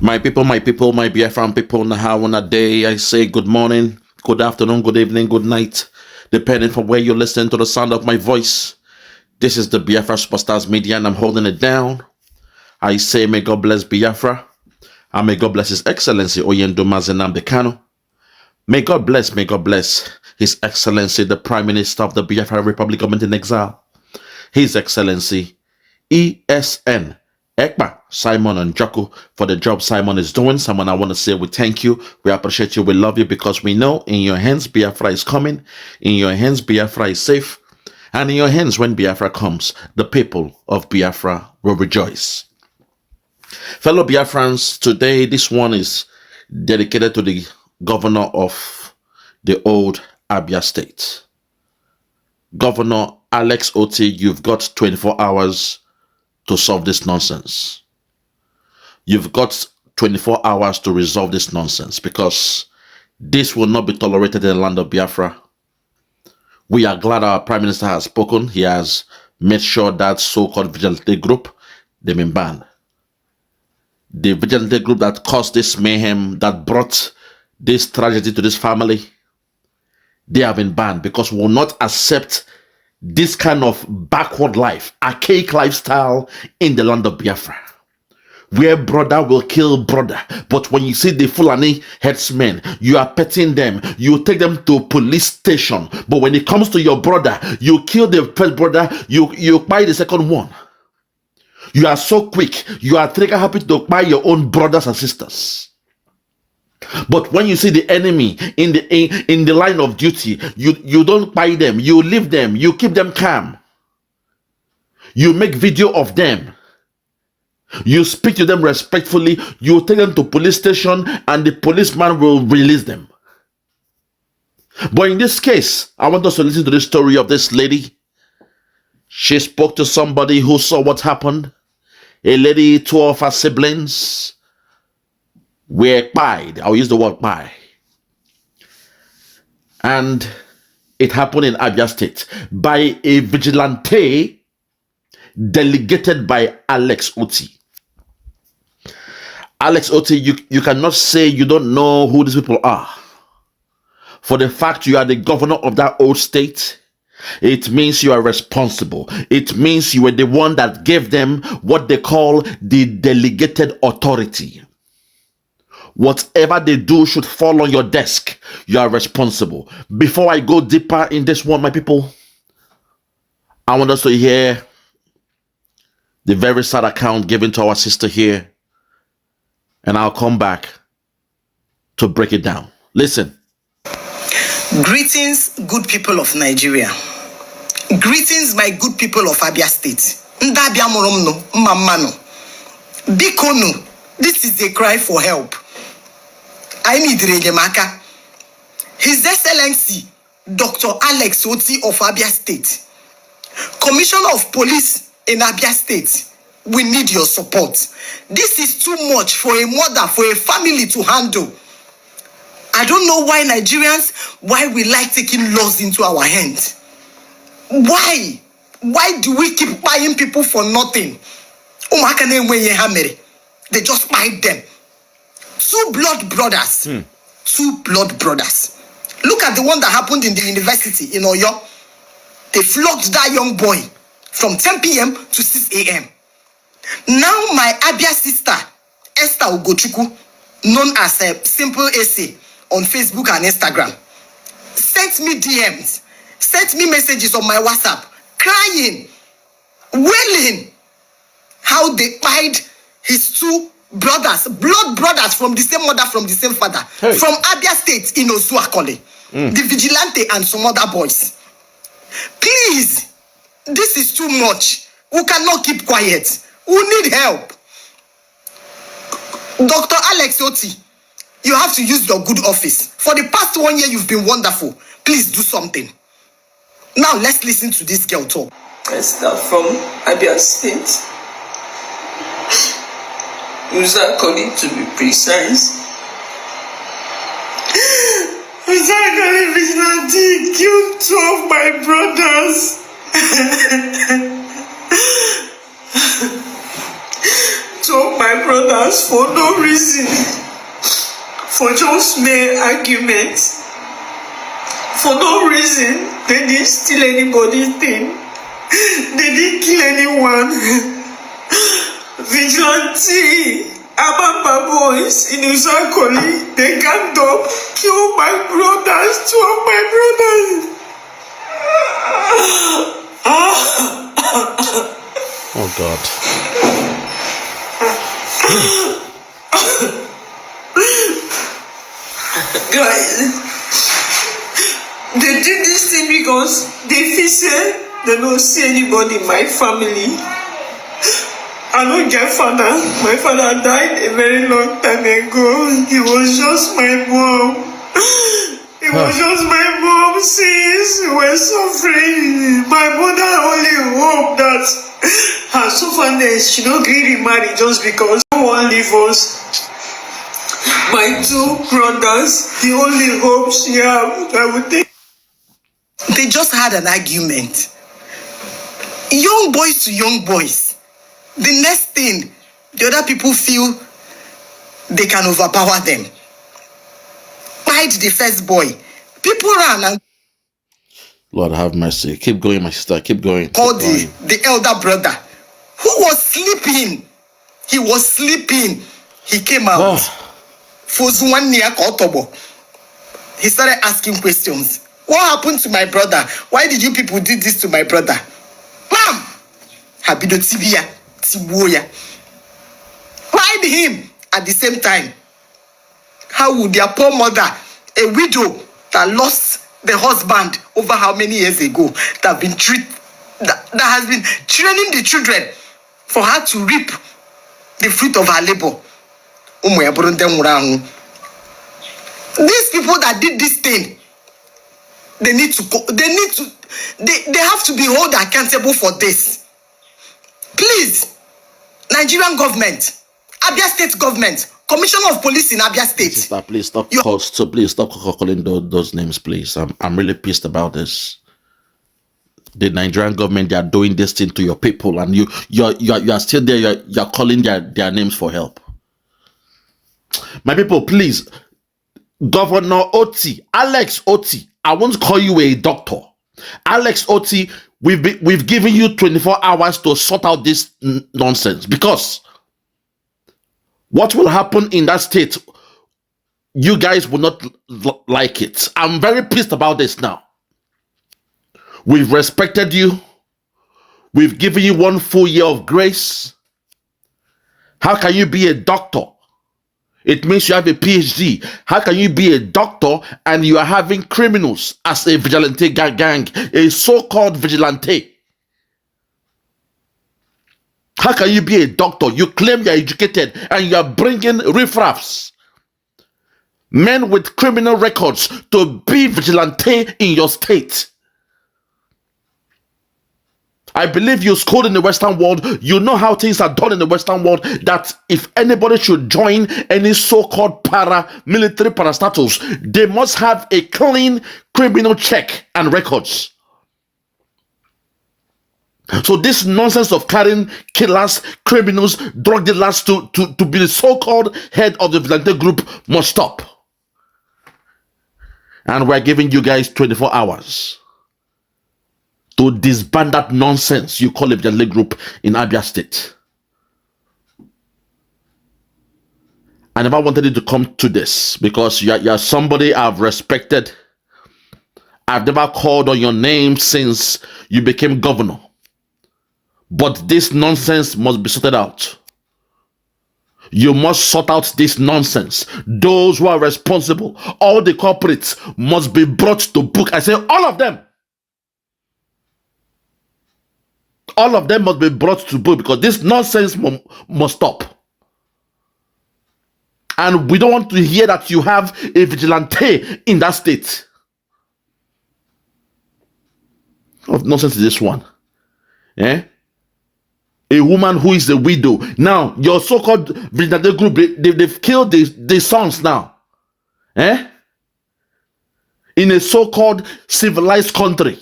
My people, my Biafran people, how on a day I say good morning, good afternoon, good evening, good night, depending from where you listen to the sound of my voice. This is the Biafra Superstars Media and I'm holding it down. I say may God bless Biafra and may God bless His Excellency Oyendo Mazenam Dekano. May God bless His Excellency the Prime Minister of the Biafra Republic Government in Exile, His Excellency ESN Ekpa, Simon and Joko, for the job Simon is doing. Simon, I want to say we thank you, we appreciate you, we love you, because we know in your hands Biafra is coming, in your hands Biafra is safe, and in your hands when Biafra comes, the people of Biafra will rejoice. Fellow Biafrans, today this one is dedicated to the governor of the old Abia state. Governor Alex Otti, you've got 24 hours to solve this nonsense. You've got 24 hours to resolve this nonsense, because this will not be tolerated in the land of Biafra. We are glad our Prime Minister has spoken. He has made sure that so-called vigilante group, they've been banned. The vigilante group that caused this mayhem, that brought this tragedy to this family, they have been banned, because we will not accept this kind of backward life, archaic lifestyle in the land of Biafra, where brother will kill brother. But when you see the Fulani headsmen, you are petting them, you take them to police station. But when it comes to your brother, you kill the first brother, you buy the second one. You are so quick, you are trigger happy to buy your own brothers and sisters. But when you see the enemy in the line of duty, you don't buy them, you leave them, you keep them calm. You make video of them. You speak to them respectfully, you take them to police station and the policeman will release them. But in this case, I want us to listen to the story of this lady. She spoke to somebody who saw what happened. A lady, two of her siblings were pied. I'll use the word pie. And it happened in Abia State by a vigilante delegated by Alex Otti. Alex Otti, you cannot say you don't know who these people are. For the fact you are the governor of that old state, it means you are responsible. It means you were the one that gave them what they call the delegated authority. Whatever they do should fall on your desk. You are responsible. Before I go deeper in this one, my people, I want us to hear the very sad account given to our sister here. And I'll come back to break it down. Listen. Greetings, good people of Nigeria. Greetings, my good people of Abia State. Ndabia moromno, mamano. Bikono, this is a cry for help. I need Regemaka. His Excellency, Dr. Alex Otti of Abia State, Commissioner of Police in Abia State, we need your support. This is too much for a mother, for a family to handle. I don't know why why we like taking laws into our hands. Why? Why do we keep buying people for nothing? They just buy them. Two blood brothers. Look at the one that happened in the university in Oyo. They flogged that young boy from 10 p.m. to 6 a.m. Now my Abia sister, Esther Ugochukwu, known as a Simple AC on Facebook and Instagram, sent me DMs, sent me messages on my WhatsApp, crying, wailing, how they pied his two brothers, blood brothers from the same mother, from the same father, from Abia State in Ozuakole, the vigilante and some other boys. Please, this is too much. We cannot keep quiet. We need help. Dr. Alex Otti, you have to use your good office. For the past 1 year, you've been wonderful. Please do something. Now, let's listen to this girl talk. Esther from Abia State. User calling to be precise. Osakari vigilante killed 2 of my brothers. 2 of my brothers for no reason. For just mere arguments. For no reason. They didn't steal anybody's thing. They didn't kill anyone. Vigilante, Ababa boys in Usakoli, they ganged up, killed my brothers, 2 of my brothers. Oh God. Guys, they did this thing because they feel say they don't see anybody in my family. I don't get father. My father died a very long time ago. He was just my mom. It was just my mom since we were suffering. My mother only hope that her sufferness she don't really marry just because no one leave us. My 2 brothers, the only hope she have, I would think. They just had an argument. Young boys to young boys. The next thing, the other people feel they can overpower them. Fight the first boy. People ran and Lord have mercy. Keep going, my sister. Keep going. called the elder brother, who was sleeping. He was sleeping. He came out. He started asking questions. What happened to my brother? Why did you people do this to my brother? Mom! Habido Tibia, Tibuya. Hide him at the same time. How would their poor mother, a widow that lost the husband over how many years ago, that has been training the children for her to reap the fruit of her labor? These people that did this thing, they have to be held accountable for this. Please, Nigerian government, Abia State government, Commissioner of Police in Abia State. Sister, please stop. Please stop calling those names, please. I'm really pissed about this. The Nigerian government, they are doing this thing to your people, and you are still there. You're calling their names for help. My people, please. Governor Otti, Alex Otti, I won't call you a doctor. Alex Otti, we've given you 24 hours to sort out this nonsense, because what will happen in that state, you guys will not like it. I'm very pissed about this now. We've respected you. We've given you 1 full year of grace. How can you be a doctor? It means you have a PhD. How can you be a doctor and you are having criminals as a vigilante gang, a so-called vigilante? How can you be a doctor? You claim you're educated and you are bringing riffraffs, men with criminal records, to be vigilante in your state. I believe you schooled in the Western world. You know how things are done in the Western world, that if anybody should join any so-called paramilitary parastatals, they must have a clean criminal check and records. So this nonsense of carrying killers, criminals, drug dealers to be the so-called head of the vigilante group must stop. And we're giving you guys 24 hours to disband that nonsense you call a vigilante group in Abia State. I never wanted it to come to this, because you're somebody I've respected. I've never called on your name since you became governor. But this nonsense must be sorted out. You must sort out this nonsense. Those who are responsible, all the culprits, must be brought to book. I say all of them. All of them must be brought to book, because this nonsense must stop. And we don't want to hear that you have a vigilante in that state. What nonsense is this one? Eh? A woman who is a widow. Now, your so-called vigilante group, they've killed the sons now. Eh? in a so-called civilized country.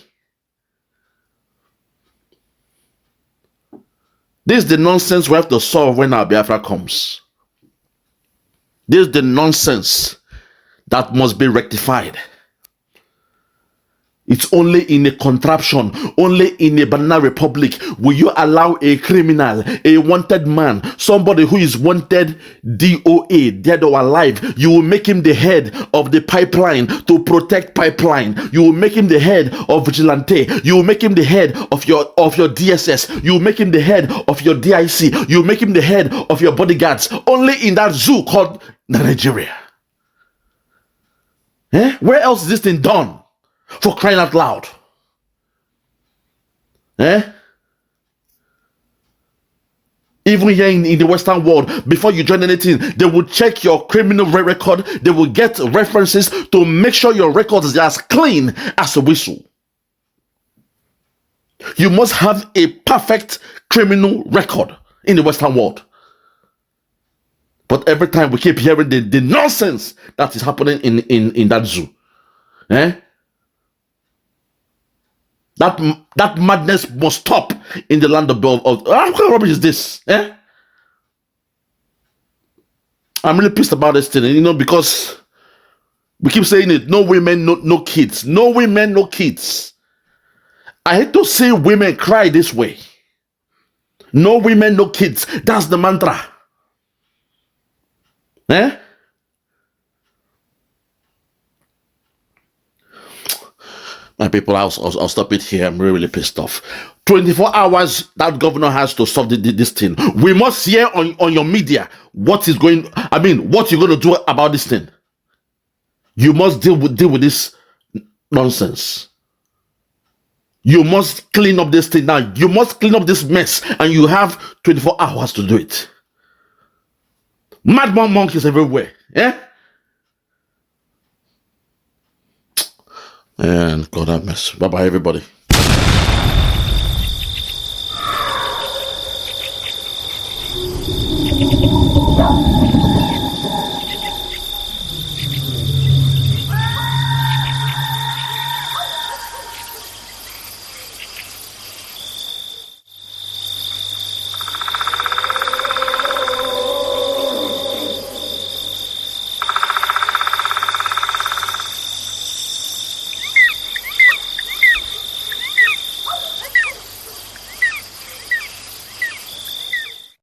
This is the nonsense we have to solve when our Biafra comes. This is the nonsense that must be rectified. It's only in a contraption, only in a banana republic will you allow a criminal, a wanted man, somebody who is wanted DOA, dead or alive, you will make him the head of the pipeline to protect pipeline. You will make him the head of vigilante. You will make him the head of your DSS. You will make him the head of your DIC. You will make him the head of your bodyguards. Only in that zoo called Nigeria. Where else is this thing done? For crying out loud. Even here in the Western world, before you join anything, they will check your criminal record. They will get references to make sure your record is as clean as a whistle. You must have a perfect criminal record in the Western world. But every time we keep hearing the nonsense that is happening in that zoo. That madness must stop in the land of what kind of rubbish is this? I'm really pissed about this thing, because we keep saying it. No women, no kids. No women, no kids. I hate to see women cry this way. No women, no kids. That's the mantra. My people, I'll stop it here. I'm really pissed off. 24 hours that governor has to solve this thing. We must hear on your media what you're going to do about this thing. You must deal with this nonsense. You must clean up this thing now. You must clean up this mess, and you have 24 hours to do it. Madman monkeys everywhere. And God have mercy. Bye-bye, everybody.